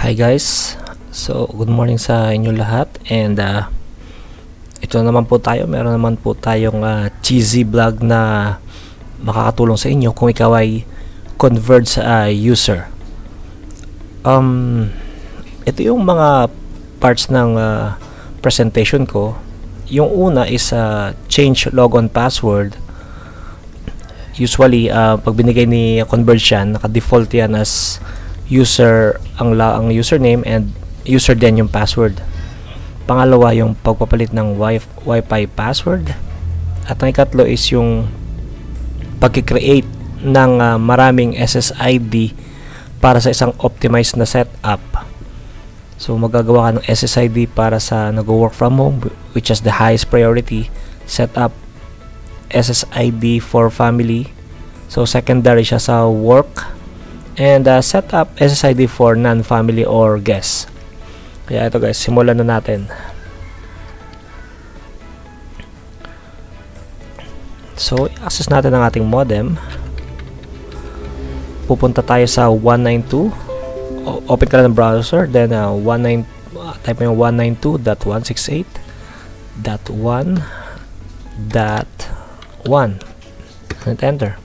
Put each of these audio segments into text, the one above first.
Hi guys, so good morning sa inyo lahat, and ito naman po tayo, meron naman po tayong cheesy vlog na makakatulong sa inyo kung ikaw ay Converge user. Ito yung mga parts ng presentation ko. Yung una is change logon password. Usually pag binigay ni Converge yan, naka-default yan as user ang username and user din yung password. Pangalawa, yung pagpapalit ng Wi-Fi password. At ang ikatlo is yung pag-create ng maraming SSID para sa isang optimized na setup. So magagawa ka ng SSID para sa nag-work from home, which is the highest priority. Set up SSID for family, so secondary siya sa work. And set up SSID for non-family or guests. Kaya ito guys, simulan na natin. So access natin ang ating modem. Pupunta tayo sa 192. Open ka na ng browser, then type mo yung 192.168.1.1 and enter.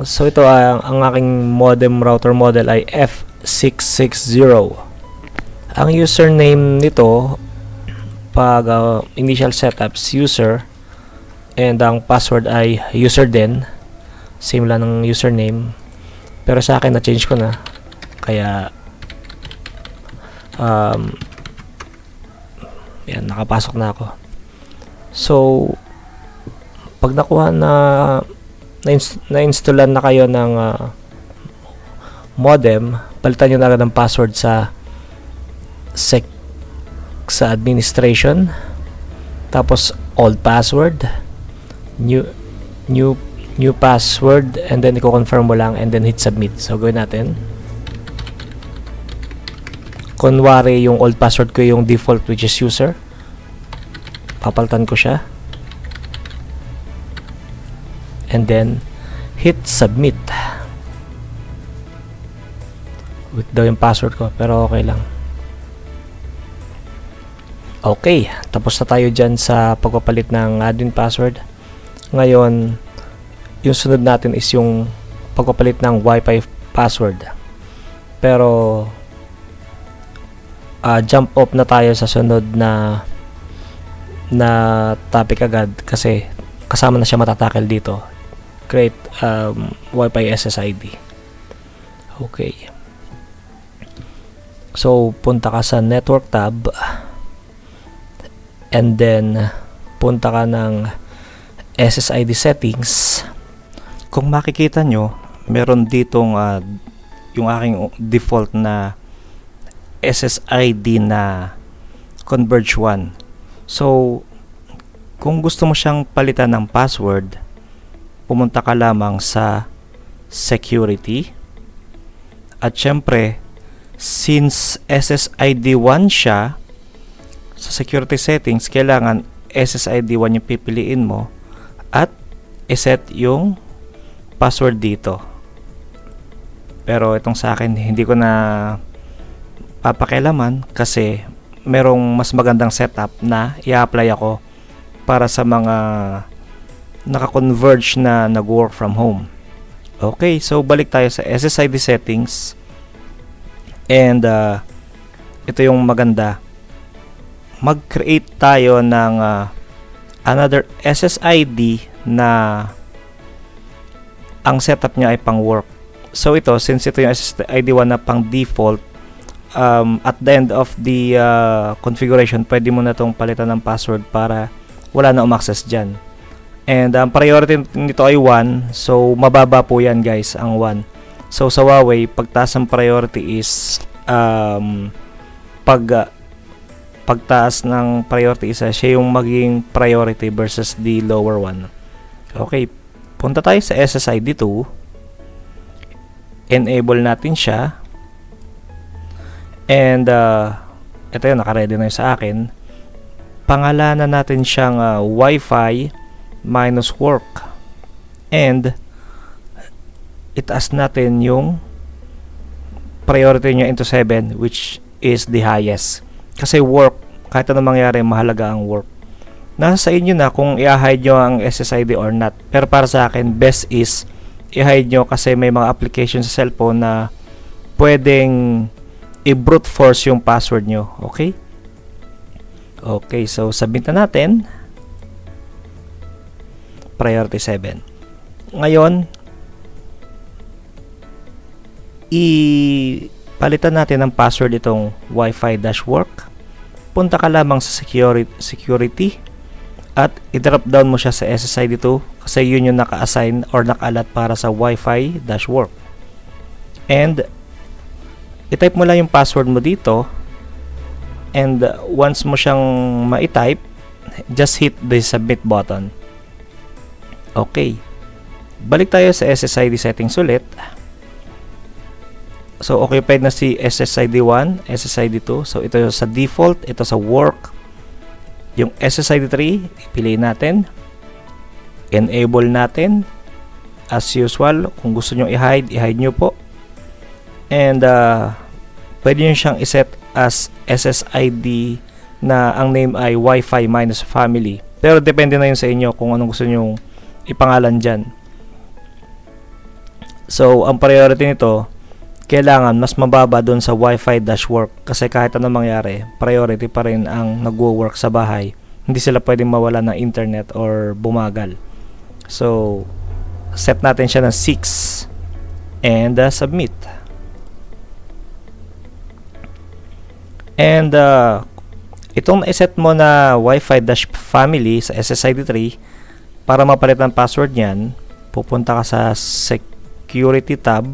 So ito ang aking modem router model ay F660. Ang username nito pag initial setups user, and ang password ay user din, same lang ng username, pero sa akin na change ko na, kaya yan, nakapasok na ako. So pag nakuha na-installan na kayo ng modem, palitan nyo na agad ng password sa administration, tapos old password, new password, and then i-confirm mo lang, and then hit submit. So gawin natin, kunwari yung old password ko yung default, which is user, papalitan ko siya, and then hit submit. Weak daw yung password ko, pero okay lang. Okay, tapos na tayo dyan sa pagpapalit ng admin password. Ngayon, yung sunod natin is yung pagpapalit ng Wi-Fi password. Pero jump off na tayo sa sunod na topic agad, kasi kasama na siya matatakel dito. Create Wi-Fi SSID. Okay. So punta ka sa network tab, and then punta ka ng SSID settings. Kung makikita nyo, meron ditong yung aking default na SSID na Converge 1. So kung gusto mo siyang palitan ng password, pumunta ka lamang sa security, at syempre since SSID 1 siya, sa security settings kailangan SSID 1 yung pipiliin mo, at iset yung password dito. Pero itong sa akin hindi ko na papakialaman, kasi merong mas magandang setup na i-apply ako para sa mga naka-converge na nag-work from home. Okay, so balik tayo sa SSID settings, and ito yung maganda. Mag-create tayo ng another SSID na ang setup niya ay pang work. So ito, since ito yung SSID 1 na pang default, at the end of the configuration, pwede mo na itong palitan ng password para wala na umaccess dyan. And ang priority nito ay 1, so mababa po yan guys, ang 1. So sa Huawei, pagtaas ang priority is pagtaas ng priority isa, siya yung maging priority versus the lower one. Okay, punta tayo sa SSID 2, enable natin siya, and ito yun, naka-ready na yun sa akin. Pangalanan natin siyang Wi-Fi minus work, and itaas natin yung priority nyo into 7, which is the highest. Kasi work, kahit ano mangyari, mahalaga ang work. Nasa sa inyo na kung i-hide nyo ang SSID or not. Pero para sa akin, best is i-hide nyo kasi may mga application sa cellphone na pwedeng i-brute force yung password nyo. Okay? Okay, so submit na natin. Priority 7. Ngayon, palitan natin ng password itong Wi-Fi-work. Punta ka lamang sa security at i-drop down mo siya sa SSID2 kasi yun yung naka-assign or naka-allot para sa Wi-Fi-work. And i-type mo lang yung password mo dito, and once mo siyang ma-type, just hit the submit button. Okay. Balik tayo sa SSID settings ulit. So, occupied na si SSID1, SSID2. So, ito sa default, ito sa work. Yung SSID3, ipiliin natin. Enable natin. As usual, kung gusto nyo i-hide, i-hide nyo po. And, pwede nyo siyang iset as SSID na ang name ay Wi-Fi minus family. Pero, depende na yun sa inyo kung anong gusto nyo ipangalan dyan. So, ang priority nito, kailangan mas mababa doon sa Wi-Fi-work kasi kahit anong mangyari, priority pa rin ang nagwo-work sa bahay. Hindi sila pwedeng mawala ng internet or bumagal. So, set natin siya ng 6 and submit. And itong iset mo na Wi-Fi-family sa SSID3, para mapalit ang password niyan, pupunta ka sa security tab,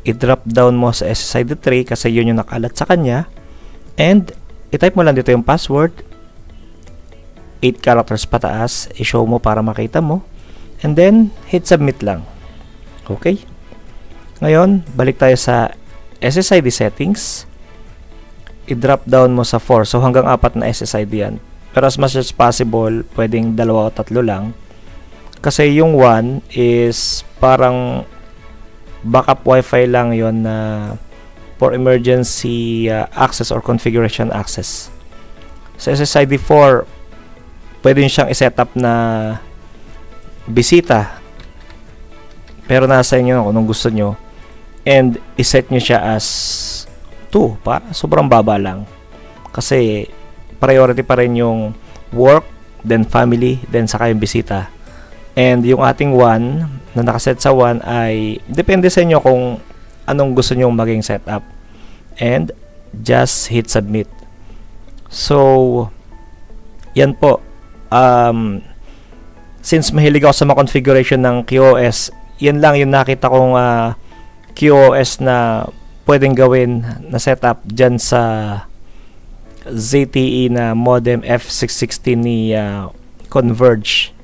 i-drop down mo sa SSID3 kasi yun yung nakalat sa kanya, and i-type mo lang dito yung password, 8 characters pataas, i-show mo para makita mo, and then hit submit lang. Okay? Ngayon, balik tayo sa SSID settings, i-drop down mo sa 4, so hanggang 4 na SSID yan, pero as much as possible pwedeng 2 o 3 lang kasi yung 1 is parang backup Wi-Fi lang yon na for emergency access or configuration access. Sa SSID4, pwede nyo siyang iset up na bisita, pero nasa inyo kung anong gusto nyo, and iset nyo siya as 2 para sobrang baba lang kasi priority pa rin yung work, then family, then saka yung bisita. And yung ating 1 na nakaset sa 1 ay depende sa inyo kung anong gusto nyo maging setup. And just hit submit. So, yan po. Since mahilig ako sa mga configuration ng QoS, yan lang yung nakita kong QoS na pwedeng gawin na setup dyan sa ZTE na modem F616 ni Converge.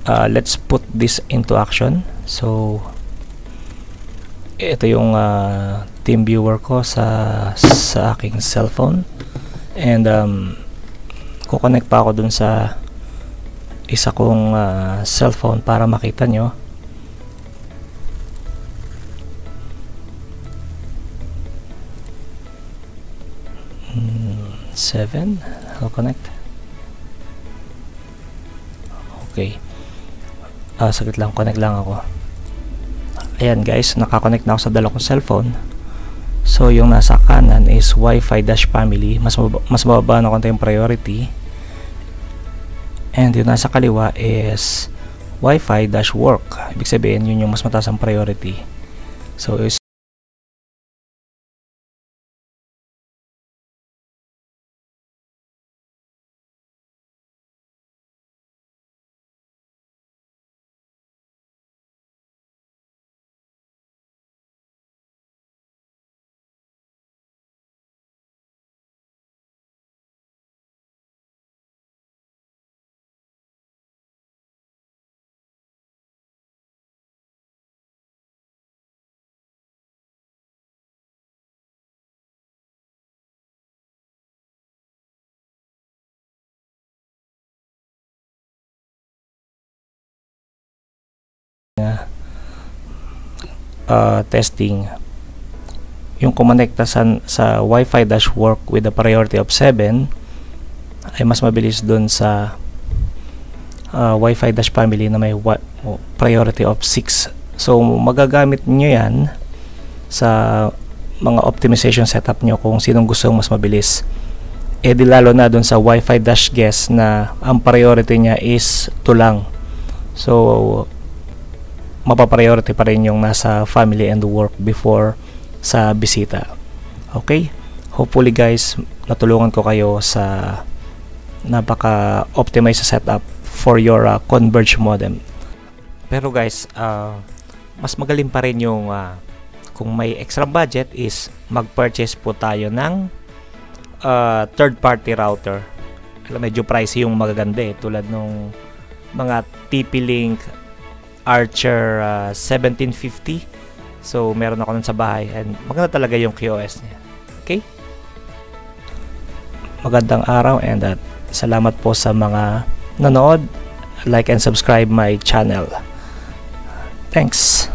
Let's put this into action. So, ito yung team viewer ko sa aking cellphone, and kukonect pa ako dun sa isa kong cellphone para makita nyo. Seven, I'll connect. Okay. Saglit lang, connect lang ako. Ayan guys, nakakonect na ako sa dalawang cellphone. So yung nasa kanan is Wi-Fi-family, mas mababa na konti yung priority. And yung nasa kaliwa is Wi-Fi-work. Ibig sabihin yun yung mas mataas ang priority. So is testing. yung kumonekta sa Wi-Fi dash work with a priority of 7 ay mas mabilis dun sa Wi-Fi dash family na may priority of 6. So magagamit nyo yan sa mga optimization setup nyo kung sinong gusto mas mabilis. Di lalo na dun sa Wi-Fi dash guest na ang priority niya is 2 lang. So mapapriority pa rin yung nasa family and work before sa bisita. Okay? Hopefully guys, natulungan ko kayo sa napaka-optimize sa setup for your converge modem. Pero guys, mas magaling pa rin yung kung may extra budget is mag-purchase po tayo ng third-party router. Medyo pricey yung magaganda tulad nung mga TP-Link Archer 1750. So meron ako nun sa bahay and maganda talaga yung QoS niya. Okay? Magandang araw and salamat po sa mga nanood. Like and subscribe my channel. Thanks.